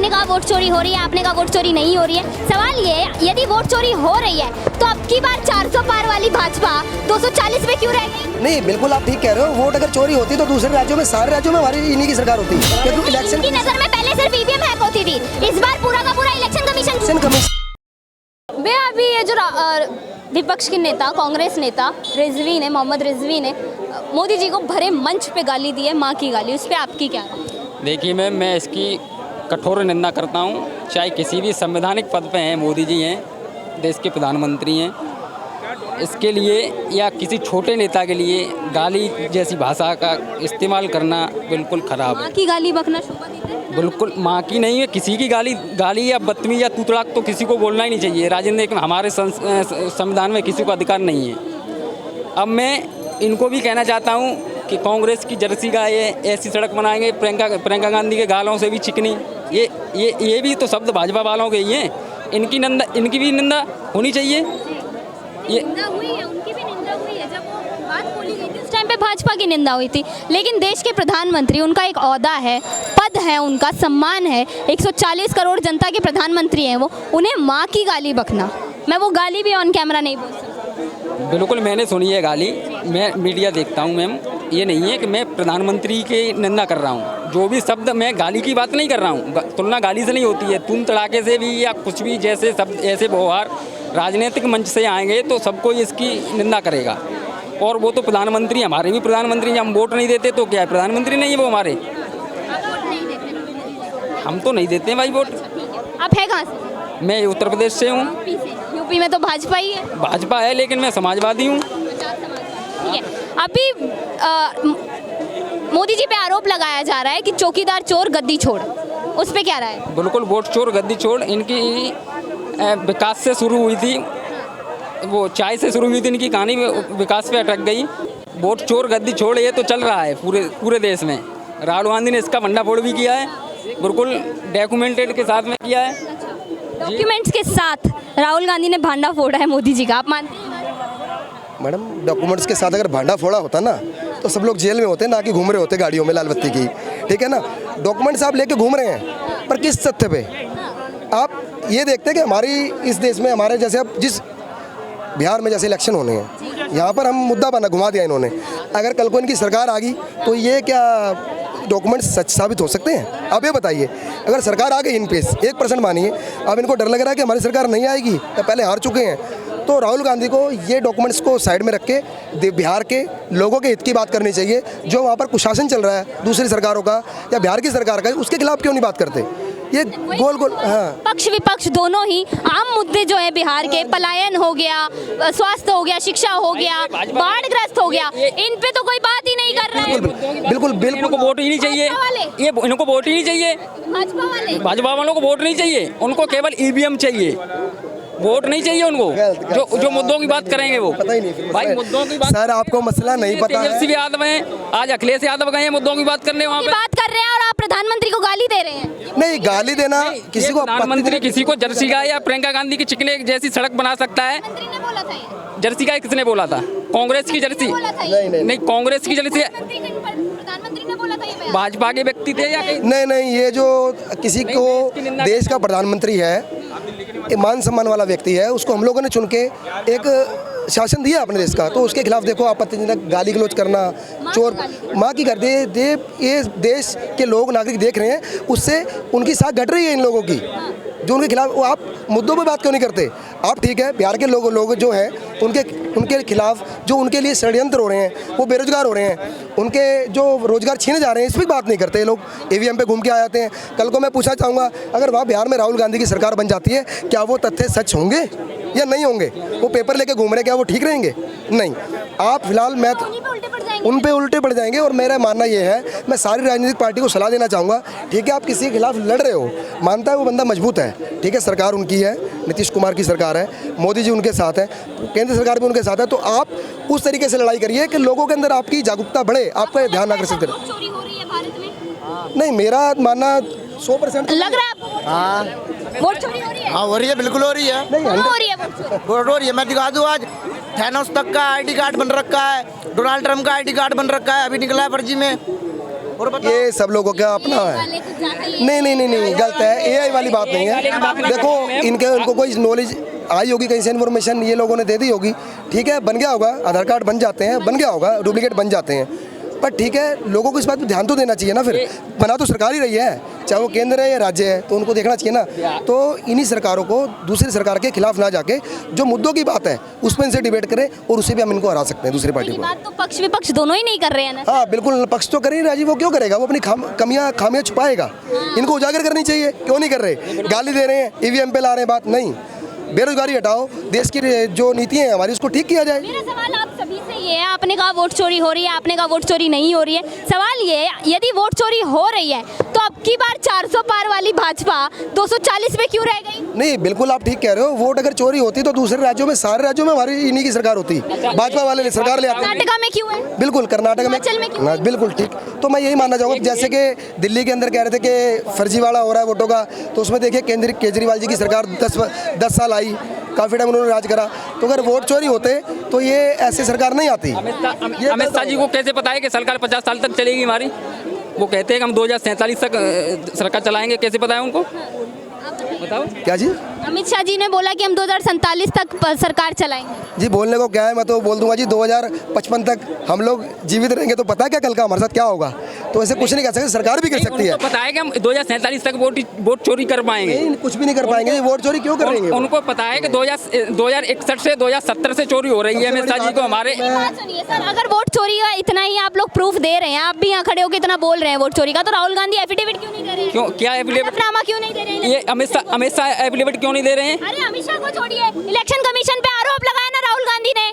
आपने कहा वोट चोरी हो रही है, आपने कहा वोट चोरी नहीं हो रही है। सवाल ये है, यदि वोट चोरी हो रही है तो अब की बार 400 पार वाली भाजपा 240 में क्यों रह गई? नहीं, बिल्कुल आप ठीक कह रहे हो। वोट अगर चोरी होती तो दूसरे राज्यों में, सारे राज्यों में हमारी इन्हीं की सरकार होती, क्योंकि इलेक्शन की नजर में पहले सिर्फ ईवीएम हैक होती थी, इस बार पूरा का पूरा इलेक्शन कमीशन। वे अभी ये जो विपक्ष के नेता, कांग्रेस नेता रिजवी ने, मोहम्मद रिजवी ने मोदी जी को भरे मंच पे गाली दी है, माँ की गाली, उस पर आपकी क्या राय? देखिए मैम, मैं इसकी कठोर निंदा करता हूँ। चाहे किसी भी संवैधानिक पद पे हैं, मोदी जी हैं, देश के प्रधानमंत्री हैं, इसके लिए या किसी छोटे नेता के लिए गाली जैसी भाषा का इस्तेमाल करना बिल्कुल खराब है। माँ की गाली बकना शोभा देता है? बिल्कुल माँ की नहीं है, किसी की गाली या बदतमीज या तूतड़ाक तो किसी को बोलना ही नहीं चाहिए। राजनीतिक में हमारे संविधान में किसी को अधिकार नहीं है। अब मैं इनको भी कहना चाहता हूँ कि कांग्रेस की जर्सी गाय है, ऐसी सड़क बनाएंगे प्रियंका गांधी के गालों से भी चिकनी, ये भी तो शब्द भाजपा वालों के ही हैं। इनकी भी निंदा होनी चाहिए। ये निंदा हुई है, उनकी भी निंदा हुई है। जब वो बात बोली गई थी उस टाइम पे भाजपा की निंदा हुई थी, लेकिन देश के प्रधानमंत्री, उनका एक ओहदा है, पद है, उनका सम्मान है, 140 करोड़ जनता के प्रधानमंत्री हैं वो, उन्हें माँ की गाली बकना, मैं वो गाली भी ऑन कैमरा नहीं बोल सकती। बिल्कुल मैंने सुनी है गाली, मैं मीडिया देखता हूँ मैम। ये नहीं है कि मैं प्रधानमंत्री की निंदा कर रहा हूँ। जो भी शब्द, मैं गाली की बात नहीं कर रहा हूँ, तुलना गाली से नहीं होती है। तुम तड़ाके से भी या कुछ भी जैसे शब्द, ऐसे व्यवहार राजनीतिक मंच से आएंगे तो सबको इसकी निंदा करेगा। और वो तो प्रधानमंत्री, हमारे भी प्रधानमंत्री, हम वोट नहीं देते तो क्या है, प्रधानमंत्री नहीं है वो हमारे? हम तो नहीं देते हैं भाई वोट। आप है कहाँ से? मैं उत्तर प्रदेश से हूँ। यूपी में तो भाजपा ही है। भाजपा है, लेकिन मैं समाजवादी हूँ। ठीक है, अभी मोदी जी पे आरोप लगाया जा रहा है कि चौकीदार चोर गद्दी छोड़, उस पे क्या राय है? बिल्कुल, वोट चोर गद्दी छोड़ इनकी विकास से शुरू हुई थी, वो चाय से शुरू हुई थी इनकी कहानी, विकास पे अटक गई। वोट चोर गद्दी छोड़ ये तो चल रहा है पूरे देश में। राहुल गांधी ने इसका भंडाफोड़ भी किया है, बिल्कुल डॉक्यूमेंटेड के साथ में किया है। डॉक्यूमेंट्स के साथ राहुल गांधी ने भांडा फोड़ा है मोदी जी का, आप मानते हैं? मैडम, डॉक्यूमेंट्स के साथ अगर भांडा फोड़ा होता ना तो सब लोग जेल में होते, ना कि घूम रहे होते गाड़ियों में लाल बत्ती की। ठीक है ना, डॉक्यूमेंट्स आप लेके घूम रहे हैं, पर किस तथ्य पे? आप ये देखते हैं कि हमारी इस देश में, हमारे जैसे अब जिस बिहार में जैसे इलेक्शन होने हैं, यहाँ पर हम मुद्दा बना घुमा दिया इन्होंने। अगर कल को इनकी सरकार आ गई तो ये क्या डॉक्यूमेंट्स सच साबित हो सकते हैं? आप ये बताइए, अगर सरकार आ गई इन केस 1% मानिए, अब इनको डर लग रहा है कि हमारी सरकार नहीं आएगी या पहले हार चुके हैं, तो राहुल गांधी को ये डॉक्यूमेंट्स को साइड में रख के बिहार के लोगों के हित की बात करनी चाहिए। जो वहाँ पर कुशासन चल रहा है दूसरी सरकारों का या बिहार की सरकार का, उसके खिलाफ क्यों नहीं बात करते? ये गोल गोल, हाँ, पक्ष विपक्ष दोनों ही आम मुद्दे जो है बिहार के, पलायन हो गया, स्वास्थ्य हो गया, शिक्षा हो गया, बाढ़ग्रस्त हो गया, इन पे तो कोई बात ही नहीं कर रहा है। बिल्कुल इनको वोट ही नहीं चाहिए, ये इनको वोट ही नहीं चाहिए। भाजपा वालों को वोट नहीं चाहिए, उनको केवल ईवीएम चाहिए, वोट नहीं चाहिए उनको। जो मुद्दों की बात करेंगे वो पता ही नहीं भाई, मुद्दों की बात। सर, आपको मसला नहीं पता है। तेजस्वी यादव हैं, आज अखिलेश यादव गए हैं मुद्दों की बात करने, वहाँ पे बात कर रहे हैं और आप प्रधानमंत्री को गाली दे रहे हैं। नहीं, गाली देना किसी को, प्रधानमंत्री किसी को जर्सी गाय या प्रियंका गांधी की चिकने जैसी सड़क बना सकता है? जर्सी गाय किसने बोला था? कांग्रेस की जर्सी नहीं, कांग्रेस की जर्सी भाजपा के व्यक्ति थे या नहीं, ये जो किसी को देश का प्रधानमंत्री है, मान सम्मान वाला व्यक्ति है, उसको हम लोगों ने चुन के एक शासन दिया अपने देश का, तो उसके खिलाफ देखो आपत्तिजनक गाली गलौज करना, चोर, माँ की कर दे, ये देश के लोग नागरिक देख रहे हैं, उससे उनकी साख घट रही है इन लोगों की, जो उनके खिलाफ। वो आप मुद्दों पे बात क्यों नहीं करते? आप ठीक है, बिहार के लोग जो हैं उनके खिलाफ जो उनके लिए षड्यंत्र हो रहे हैं, वो बेरोजगार हो रहे हैं, उनके जो रोजगार छीने जा रहे हैं, इस पर बात नहीं करते। ये लोग ईवीएम पे घूम के आ जाते हैं। कल को मैं पूछना चाहूँगा, अगर वहाँ बिहार में राहुल गांधी की सरकार बन जाती है, क्या वो तथ्य सच होंगे या नहीं होंगे? वो पेपर लेके घूम रहे, क्या वो ठीक रहेंगे? नहीं। आप फिलहाल मैं उन पे उल्टे पड़ जाएंगे। और मेरा मानना ये है, मैं सारी राजनीतिक पार्टी को सलाह देना चाहूँगा, ठीक है, आप किसी के खिलाफ लड़ रहे हो, मानता है वो बंदा मजबूत है, ठीक है, सरकार उनकी है, नीतीश कुमार की सरकार है, मोदी जी उनके साथ है, केंद्र सरकार भी उनके साथ है, तो आप उस तरीके से लड़ाई करिए कि लोगों के अंदर आपकी जागरूकता बढ़े, आपका ध्यान आकर्षित करे। नहीं, मेरा मानना 100% लग रहा है। हाँ, वोट चोरी हो रही है? हाँ, हो रही है, बिल्कुल हो रही है। नहीं, हो रही है वोट हो रही है। मैं दिखा दूँ, आज थैनोस तक का आईडी कार्ड बन रखा है, डोनाल्ड ट्रम्प का आईडी कार्ड बन रखा है, अभी निकला है फर्जी में। ये सब लोगों का अपना है। नहीं गलत है, एआई वाली बात नहीं है। देखो इनको कोई नॉलेज आई होगी कहीं से, इन्फॉर्मेशन ये लोगों ने दे दी होगी, ठीक है, बन गया होगा, आधार कार्ड बन जाते हैं, बन गया होगा, डुप्लीकेट बन जाते हैं, पर ठीक है, लोगों को इस बात पर ध्यान तो देना चाहिए ना। फिर बना तो सरकार ही रही है, चाहे वो केंद्र है या राज्य है, तो उनको देखना चाहिए ना। तो इन्हीं सरकारों को दूसरी सरकार के खिलाफ ना जाके जो मुद्दों की बात है उस पर इनसे डिबेट करें और उससे भी हम इनको हरा सकते हैं दूसरी पार्टी को। बात तो पक्ष विपक्ष दोनों ही नहीं कर रहे हैं ना। हाँ बिल्कुल, पक्ष तो कर ही राजी, वो क्यों करेगा, वो अपनी खामियां छुपाएगा। इनको उजागर करनी चाहिए, क्यों नहीं कर रहे, गाली दे रहे हैं, ईवीएम पे ला रहे हैं बात, नहीं, बेरोजगारी हटाओ, देश की जो नीतियाँ हैं हमारी उसको ठीक किया जाए। मेरा सवाल आप सभी से ये है, आपने कहा वोट चोरी हो रही है, आपने कहा वोट चोरी नहीं हो रही है। सवाल ये है, यदि वोट चोरी हो रही है तो अब की बार 400 पार वाली भाजपा 240 में क्यों रह गई? नहीं बिल्कुल आप ठीक कह रहे हो, वोट अगर चोरी होती तो दूसरे राज्यों में, सारे राज्यों में हमारी इन्हीं की सरकार होती, भाजपा वाले सरकार ले आते। कर्नाटका में क्यों है? बिल्कुल कर्नाटक में, हिमाचल में क्यों? हाँ, बिल्कुल ठीक। तो मैं यही मानना चाहूँगा, जैसे कि दिल्ली के अंदर कह रहे थे कि फर्जीवाड़ा हो रहा है वोटों का, तो उसमें देखिए केजरीवाल जी की सरकार 10 साल आई, काफ़ी टाइम उन्होंने राज करा। तो अगर वोट चोरी होते तो ये ऐसी सरकार नहीं आती। अमित शाह जी को कैसे पता है कि सरकार 50 साल तक चलेगी हमारी? वो कहते हैं कि हम 2047 तक सरकार चलाएंगे, कैसे पता है उनको? बताओ क्या जी? अमित शाह जी ने बोला कि हम 2047 तक सरकार चलाएंगे। जी बोलने को क्या है, मैं तो बोल दूंगा जी 2055 तक हम लोग जीवित रहेंगे, तो पता है क्या कल का हमारे साथ क्या होगा। तो ऐसे कुछ नहीं कर सकते, सरकार भी कर सकती है। उनको पता है कि हम 2047 तक वोट चोरी कर पाएंगे। नहीं, कुछ भी नहीं कर पाएंगे, वोट चोरी क्यों कर रहे हैं? उनको पता है कि 2061 से 2070 से चोरी हो रही है। अमित शाह जी को हमारे बात सुनिए सर, अगर वोट चोरी का इतना ही आप लोग प्रूफ दे रहे हैं, आप भी यहाँ खड़े होकर इतना बोल रहे हैं वोट चोरी का, तो राहुल गांधी एफिडेविट क्यों नहीं दे रहे हैं? क्यों, क्या एफिडेविट, हलफनामा क्यों नहीं दे रहे हैं? ये अमित शाह एफिडेविट क्यों नहीं दे रहे हैं? अरे अमित शाह को छोड़िए, इलेक्शन कमीशन पे आरोप लगाया ना राहुल गांधी ने,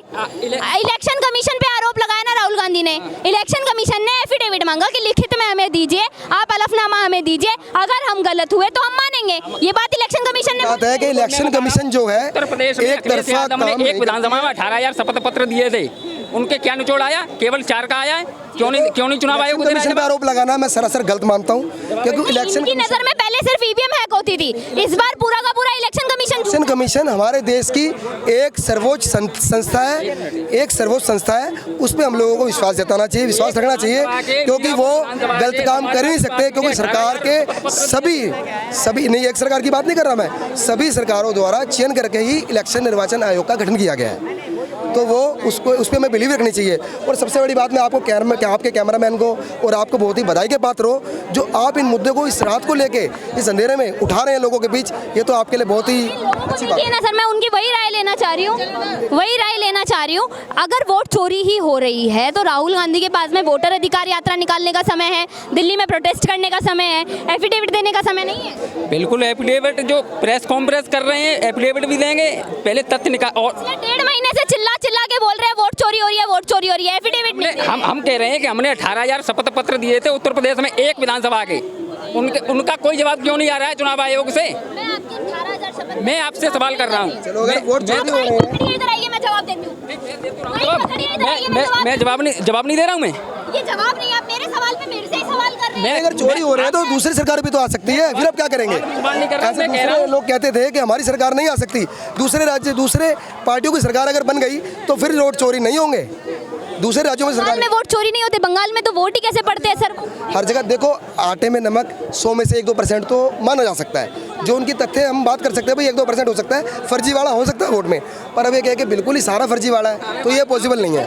इलेक्शन कमीशन पे आरोप लगाया ना राहुल गांधी ने। इलेक्शन कमीशन ने एफिडेविट मांगा कि लिखित में हमें दीजिए, आप हलफनामा हमें दीजिए, अगर हम गलत हुए तो हम मानेंगे। ये बात इलेक्शन कमीशन ने बात है कि इलेक्शन कमीशन जो है उत्तर प्रदेश में एक तरफा एक विधानसभा में 18,000 शपथ पत्र दिए थे, उनके क्या निचोड़ आया? केवल 4 का आया है। क्यों नहीं चुनाव आयोग कमीशन पे आरोप लगाना मैं सरासर गलत मानता हूँ, क्योंकि इलेक्शन की नजर में पहले सिर्फ ईवीएम हैक होती थी, इस बार पूरा का पूरा इलेक्शन कमीशन हमारे देश की एक सर्वोच्च संस्था है, एक सर्वोच्च संस्था है, उस पर हम लोगों को विश्वास जताना चाहिए, विश्वास रखना चाहिए, क्योंकि वो गलत काम कर ही नहीं सकते। क्योंकि सरकार के सभी नहीं, एक सरकार की बात नहीं कर रहा मैं, सभी सरकारों द्वारा चयन करके ही इलेक्शन निर्वाचन आयोग का गठन किया गया है, तो वो उस पर मैं बिलीव रखनी चाहिए। और सबसे बड़ी बात मैं आपको आपके कैमरामैन को और आपको बहुत ही बधाई के पात्र हो, जो आप इन मुद्दे को, इस रात को लेके इस अंधेरे में उठा रहे हैं लोगों के बीच, ये तो आपके लिए बहुत ही अच्छी बात है। ना सर, मैं उनकी वही राय लेना चाह रही हूँ, अगर वोट चोरी ही हो रही है तो राहुल गांधी के पास में वोटर अधिकार यात्रा निकालने का समय है, दिल्ली में प्रोटेस्ट करने का समय है, एफिडेविट देने का समय नहीं है। बिल्कुल, एफिडेविट जो प्रेस कॉन्फ्रेंस कर रहे हैं, एफिडेविट भी देंगे, पहले तथ्य निकाल। और 1.5 महीने से चिल्ला के बोल रहे हैं वोट चोरी हो रही है, वोट चोरी हो रही है, एफिडेविट नहीं। हम कह रहे हैं कि हमने 18,000 शपथ पत्र दिए थे उत्तर प्रदेश में, एक विधानसभा के, उनका कोई जवाब क्यों नहीं आ रहा है चुनाव आयोग से? मैं आपसे सवाल कर रहा हूँ। मैं जवाब देती हूँ। मैं जवाब नहीं दे रहा हूँ। मैं ये जवाब नहीं, आप मेरे सवाल पे मेरे से ही सवाल कर रहे हैं। अगर चोरी हो रहा है तो दूसरी सरकार भी तो आ सकती है, फिर अब क्या करेंगे? ऐसे दूसरे लोग कहते थे कि हमारी सरकार नहीं आ सकती, दूसरे राज्य, दूसरे पार्टियों की सरकार अगर बन गई तो फिर वोट चोरी नहीं होंगे। दूसरे राज्यों में सरकार में वोट चोरी नहीं होते, बंगाल में तो वोट ही कैसे पड़ते हैं सर? हर जगह देखो, आटे में नमक 100 में से 1-2% तो माना जा सकता है, जो उनकी तथ्य हम बात कर सकते हैं, भाई 1-2% हो सकता है फर्जीवाड़ा हो सकता है वोट में, पर अब ये कह के बिल्कुल ही सारा फर्जीवाड़ा है तो ये पॉसिबल नहीं है।